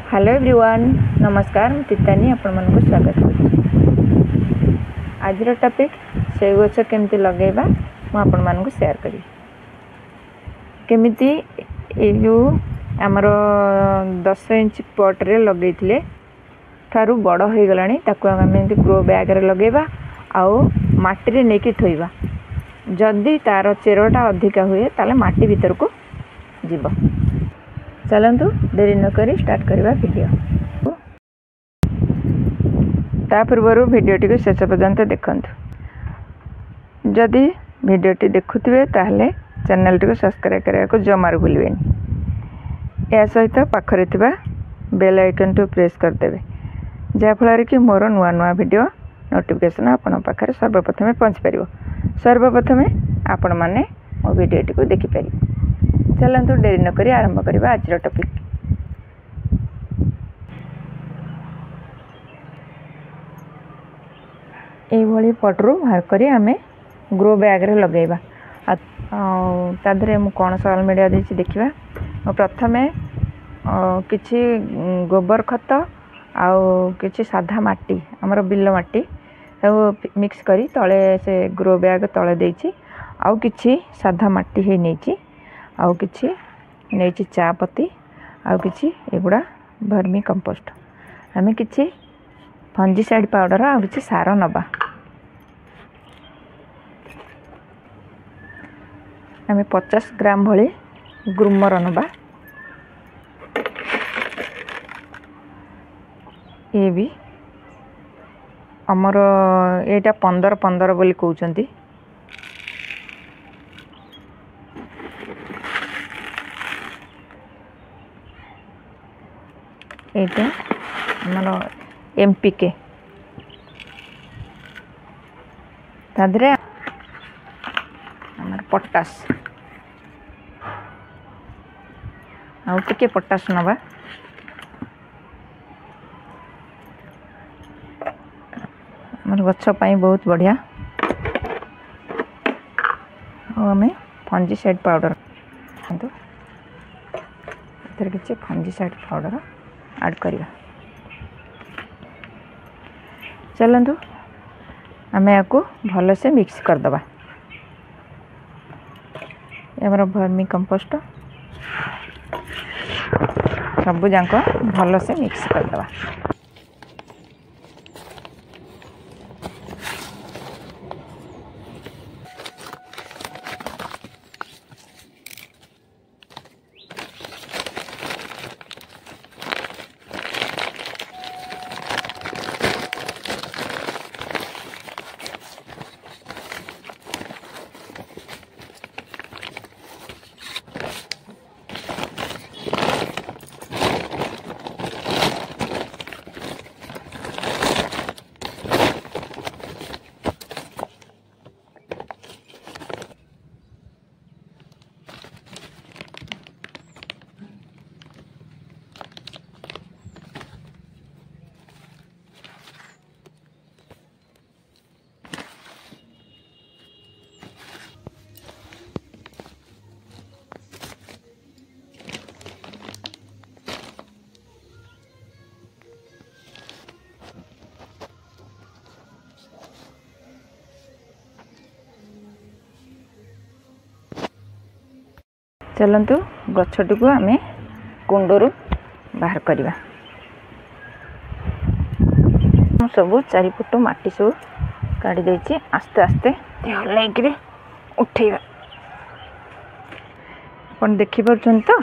Hello everyone, नमस्कार। मैं तितानी आपण मन स्वागत करुच्ची। आज टॉपिक से गछ केमती लगेबा मु आपण मन शेयर करी केमिति ए जो हमर 10 इंच पॉट रे लगेइथिले थारु बड़ हो गलानी ताको हम ग्रो बैग रे लगेबा आउ माटी रे नेकी थोइबा। जदि तार चेरटा अधिका हुए ताले माटी भीतर को जीव। चलतु देरी न करी स्टार्ट करवा वीडियो। ता पूर्व वीडियोटी को शेष पर्यंत देखंतु। जदि वीडियोटी देखुथिबे ताहले चैनल टी को सब्सक्राइब करने को जमार भूलिबेनी। या सहित पाखरे थिबा बेल आइकन टू प्रेस कर देबे, जा फल कि मोर नुआ नुआ वीडियो नोटिफिकेशन आपण पाखरे सर्वप्रथमे पहुंच परिबो। सर्वप्रथमे आपण माने मो वीडियोटी को देखि परिबे। चलतु देरी न करी आरंभ करवा आज टॉपिक। ये पटरू बाहर करी आमे ग्रो बैग रे लगेबा। तादरे मु कौन सोशल मीडिया देछि देखिबा। प्रथमे किछि गोबर खत आउ किछि साधा माटी हमर बिल माटी सब मिक्स करी तळे से ग्रो बैग तळे देछि। आउ किछि साधा माटी हे नेछि, आउ किछि नेछि चा पत्ती, आउ किछि एगुडा वर्मी कंपोस्ट। हमें किछि फंजीसाइड पाउडर आउ किछि सार नबा। हमें 50 ग्राम भली ग्रूमर नबा। ये भी हमर एटा 15-15 बोली कहउचंती। एटा हमर एमपीके तादरे हमर पोटास आउ टिके पोटास नबा। हमर गछ पाई बहुत बढ़िया। हमें फंजीसाइड पाउडर किसी फंजीसाइड पाउडर ऐड करिया। चलतु आमे याको भल से मिक्स कर दबा। हमर वर्मी कंपोस्ट सब जाक भल से मिक्स कर दबा। चलतु गछटी को आमे कुंडरू बाहर करवा। सब 4 फुट माटी सब काढ़ी देछि। आस्ते आस्ते हल्लाइक उठेगा। अपन देखि परछन तो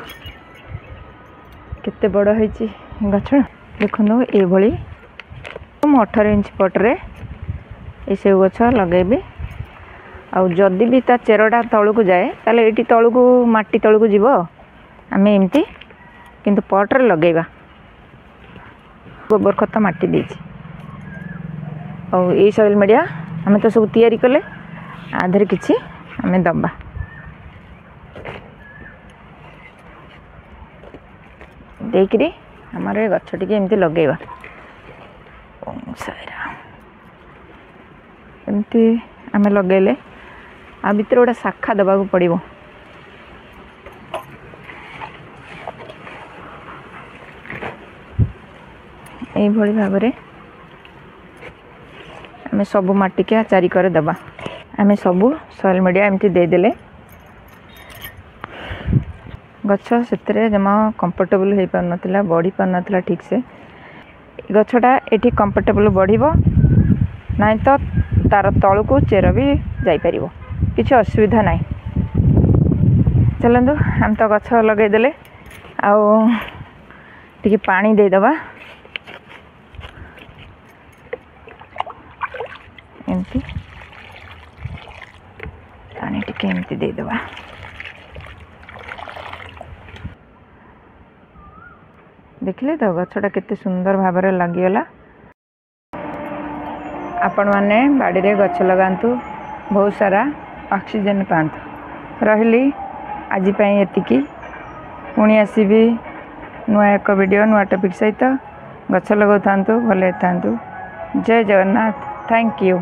केते बड़ होइछि गछ। देखो ये भली 18 इंच पट रे ए सब गछ लगेबे। आउ जदि भी ता चेरटा तलू को जाए ताले एटी तलू को माटी तलू को जीव। आमे एमती किंतु पट रे लगेबा। गोबर खत माटी देछि आउ ए सोशल मीडिया आमे तो सब तैयारी कले आधर किछि आमे दबा। देखिरी हमारे गछटी के एमती लगेबा। एमती आमे लगेले आ भीतर गोटे शाखा दबा को पड़ो। यही भाव में आम सब मटिका चारिकर दबा। आम सब सॉइल मीडिया एमती देदेले गछ से जमा कंफर्टेबल हो पार नाला बढ़ी पार नाला ठीक से। गछटा ये कंफर्टेबल बढ़िबो नहीं तो तार तल को चेर भी जापर किसी असुविधा ना। चलतु आम तो गछ लगेदेले आगे पानी देदबा एमती पानी टिके एमती देदबा। देखिले तो गछटा केते सुंदर भाव में लगिगला। आपण मैंने बाड़ी रे गछ लगातु बहुत सारा ऑक्सीजन पातु। रही आज एतिकी पुणी आसबि नुआ एक वीडियो नुआ टॉपिक सहित। गछ लगाता भले था। जय जगन्नाथ। Thank you.